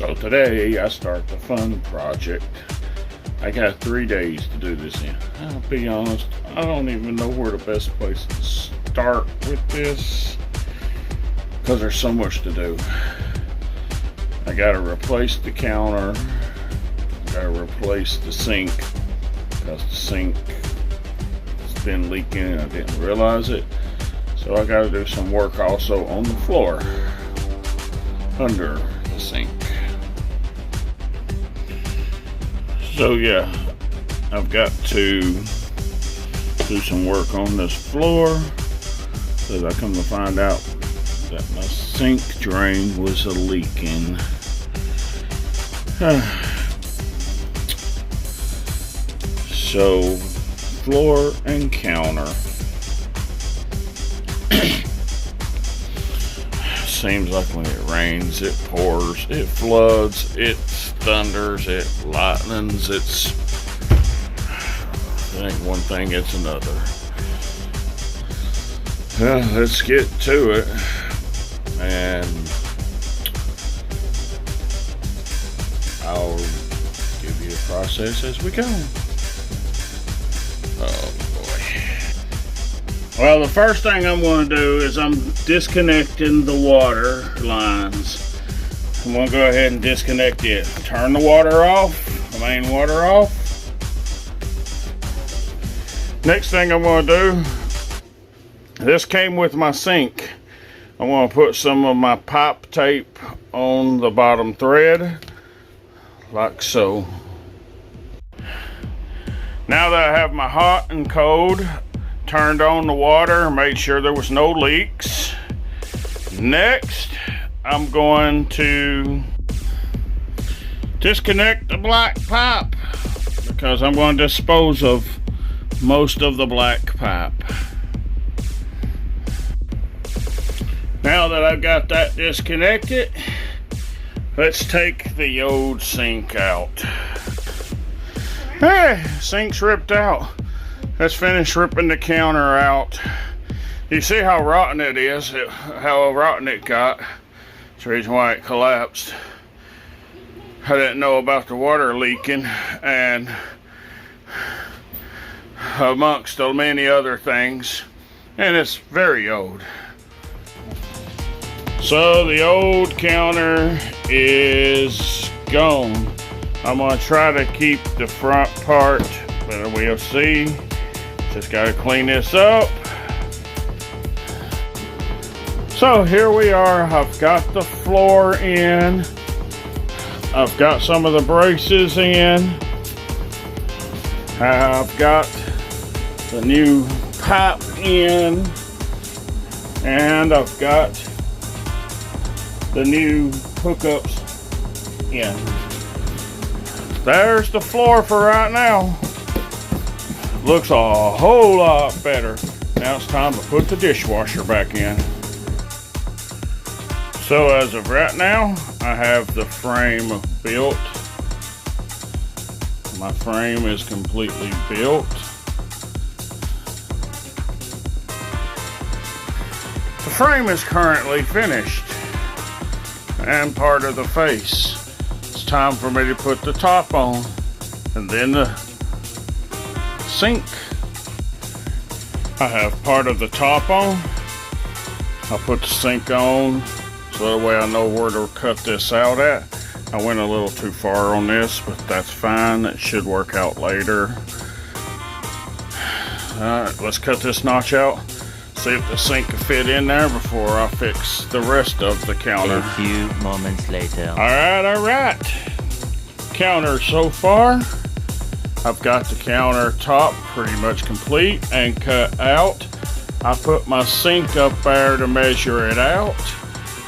So today I start the fun project. I got 3 days to do this in. I'll be honest, I don't even know where the best place to start with this because there's so much to do. I gotta replace the counter. I gotta replace the sink because the sink has been leaking and I didn't realize it. So I gotta do some work also on the floor under the sink. So yeah, I've got to do some work on this floor because I come to find out that my sink drain was leaking. So floor and counter. Seems like when it rains, it pours, it floods, it thunders, it lightnings, it's it ain't one thing, it's another. Let's get to it and I'll give you a process as we go. Oh boy. Well, the first thing I'm going to do is I'm disconnecting the water lines. I'm going to go ahead and disconnect it. Turn the water off, the main water off. Next thing I'm going to do, this came with my sink. I'm going to put some of my pipe tape on the bottom thread, like so. Now that I have my hot and cold, turned on the water, made sure there was no leaks. Next, I'm going to disconnect the black pipe because I'm going to dispose of most of the black pipe. Now that I've got that disconnected, let's take the old sink out. Hey, sink's ripped out. Let's finish ripping the counter out. You see how rotten it is, how rotten it got. That's the reason why it collapsed. I didn't know about the water leaking and amongst the many other things. And it's very old. So the old counter is gone. I'm gonna try to keep the front part, but we'll see. Just gotta clean this up. So here we are. I've got the floor in. I've got some of the braces in. I've got the new pipe in. And I've got the new hookups in. There's the floor for right now. Looks a whole lot better. Now it's time to put the dishwasher back in. So as of right now, I have the frame built. My frame is completely built. The frame is currently finished and part of the face. It's time for me to put the top on and then the sink. I have part of the top on. I'll put the sink on so that way I know where to cut this out at. I went a little too far on this, but that's fine. It should work out later. Alright, let's cut this notch out. See if the sink can fit in there before I fix the rest of the counter. A few moments later. Alright. Counter so far. I've got the countertop pretty much complete and cut out. I put my sink up there to measure it out.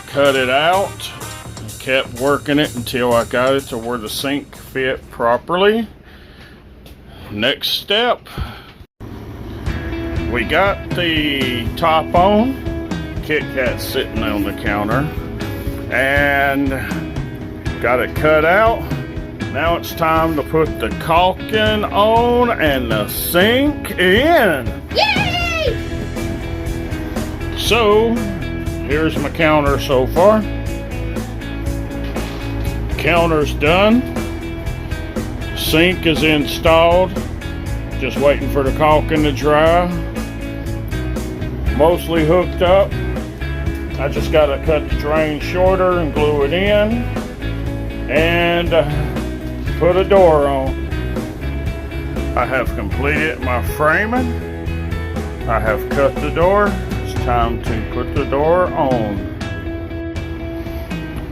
Cut it out. Kept working it until I got it to where the sink fit properly. Next step. We got the top on. Kit Kat sitting on the counter. And got it cut out. Now it's time to put the caulking on and the sink in. Yay! So, here's my counter so far. counter's done. Sink is installed. Just waiting for the caulking to dry. Mostly hooked up. I just got to cut the drain shorter and glue it in. And put a door on. I have completed my framing. I have cut the door. It's time to put the door on.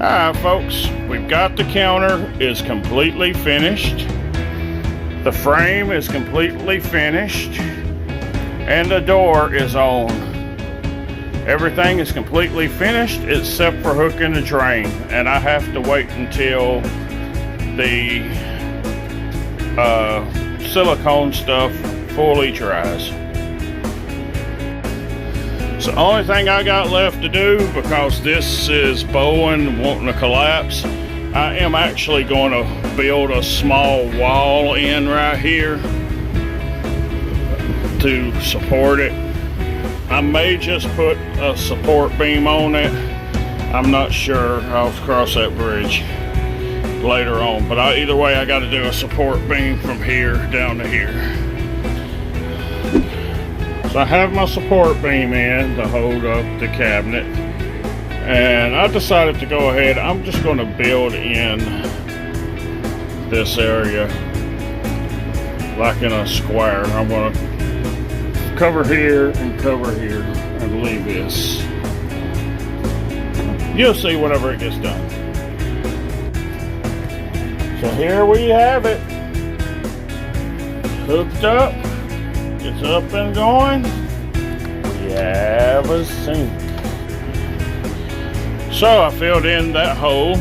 Alright folks, we've got the counter is completely finished. The frame is completely finished. And the door is on. Everything is completely finished except for hooking the drain. And I have to wait until the silicone stuff fully dries. So the only thing I got left to do, because this is bowing, wanting to collapse, I am actually going to build a small wall in right here to support it. I may just put a support beam on it. I'm not sure. I'll cross that bridge later on. But either way, I got to do a support beam from here down to here. So I have my support beam in to hold up the cabinet. And I decided to go ahead. I'm just going to build in this area like in a square. I'm going to cover here and leave this. You'll see whenever it gets done. So here we have it. Hooked up. It's up and going. We have a sink. So I filled in that hole.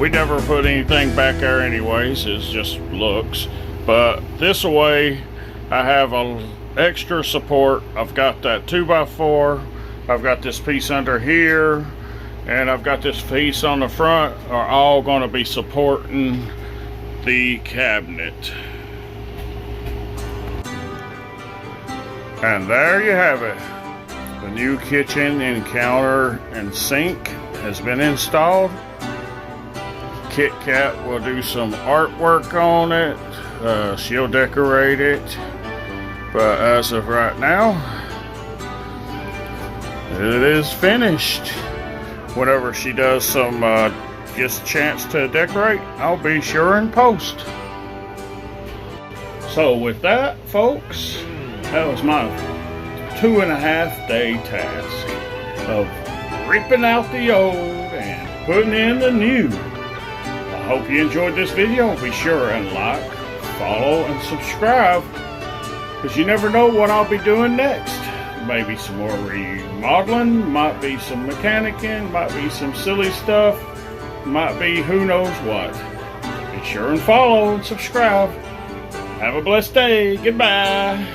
We never put anything back there anyways. It just looks. But this way I have a extra support. I've got that 2x4. I've got this piece under here, and I've got this piece on the front, are all going to be supporting the cabinet. And there you have it. The new kitchen and counter and sink has been installed. Kit Kat will do some artwork on it. She'll decorate it. But as of right now, it is finished. Whenever she does some, gets a chance to decorate, I'll be sure and post. So with that, folks, that was my 2.5 day task of ripping out the old and putting in the new. I hope you enjoyed this video. Be sure and like, follow, and subscribe. Because you never know what I'll be doing next. Maybe some more remodeling, might be some mechanicking, might be some silly stuff, might be who knows what. Be sure and follow and subscribe. Have a blessed day. Goodbye.